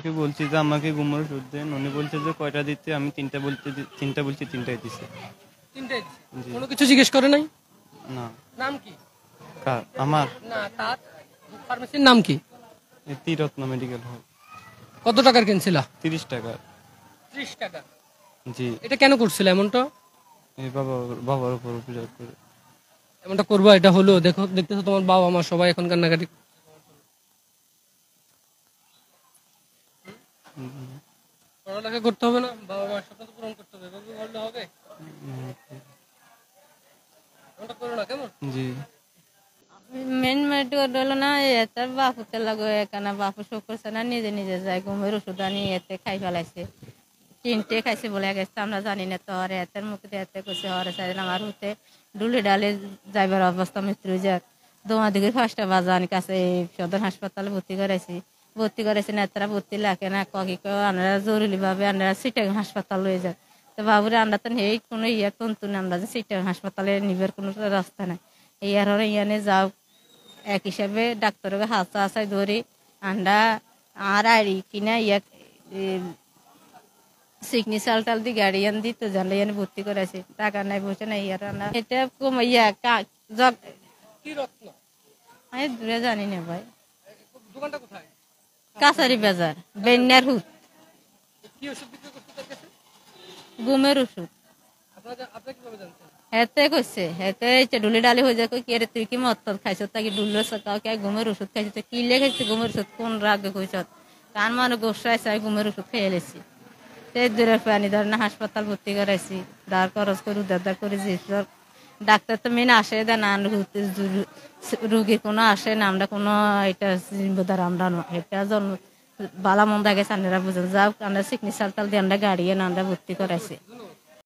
ওনাকে বলছি যে আমাকে ঘুমের ওষুধ দেন, উনি বলছে যে কয়টা দিতে, আমি তিনটা বলছি, তিনটাই দিছে। তিনটাই জি। কোনো কিছু জিজ্ঞেস করে নাই? না। নাম কি? আমার না, তার ফার্মেসির নাম কি? ত্রিরত্ন মেডিকেল হল। কত টাকার কিনছিলা? 30 টাকা। 30 টাকা। জি। এটা কেন করছিল এমনটা? এই বাবার উপর অভিযোগ করে। এমনটা করবা? এটা হলো দেখো, দেখতেছো তোমার বাবা মা সবাই এখন কান্নাকাটি। পড়ালেখা করতে হবে না? বাবা মার স্বপ্ন তো পূরণ করতে হবে, এভাবে বললে হবে? এমনটা করো না, কেমন? জি। মেন মেডিকেল হলো না, এতে বাপুতে লাগো এখানে বাপু শোক করছে না, নিজে নিজে যায় ঘুমের ওষুধ আনি এতে খাই ফেলাইছে। তিনটে খাইছে বলে গেছে, আমরা জানি না তো। আর এতের মুখে এতে করছে হরে সাইড আমার হতে ডুলে ডালে যাইবার অবস্থা মৃত্যু যাক। দোমাদিগির 5টা বাজানি কাছে সদর হাসপাতালে ভর্তি করেছি না, তারা ভর্তি লাগে না, ককি আমরা জরুরি ভাবে আমরা সিটাং হাসপাতাল লয়ে যাক। তো বাবুরে আমরা তো এই কোনো তন্তু না, আমরা যে সিটাং হাসপাতালে নিবার কোনো রাস্তা নাই। ইয়ার হরে ইয়ানে যাও এক হিসাবে ডাক্তারের হাত আসায় ধরি আন্ডা আর আড়ি কিনা সিগনি চাল টাল দি গাড়ি আন দিত জানলে ইয়ানে ভর্তি করেছে, টাকা নাই বসে নাই ইয়ার রান্না এটা কমাইয়া কি রত্ন? আমি দূরে জানি না ভাই। দোকানটা কোথায়? কাছারি বাজার বেন্যার হুত। কি ওষুধ বিক্রি করতে তার কাছে? ঘুমের ওষুধ। আপনারা কিভাবে জানতেন? হেতে কইছে, হেতে ডুলি ডালি হয়ে যায়, কি রে তুই কি মদ খাইছ, তাকে ডুলো সকাও কে ঘুমের ওষুধ খাইছ, তো কি লেগেছে ঘুমের ওষুধ কোন রাগে কইছ, কান মানে গোসাইছে আমি ঘুমের ওষুধ খেয়ে এলেছি। সেই দূরে পানি ধর না হাসপাতাল ভর্তি করাইছি, দাঁড় খরচ করে উদ্ধার করে দিয়েছিল। ডাক্তার তো মেন আসে দেন না, রুগীর কোনো আসে না, আমরা কোনো এটা বোধার আমরা এটা জন্ম বালা মন্দা গেছে, আপনারা বুঝেন যাও আমরা সিকনি সালতাল দিয়ে আমরা গাড়ি এনে আমরা ভর্তি করাইছি।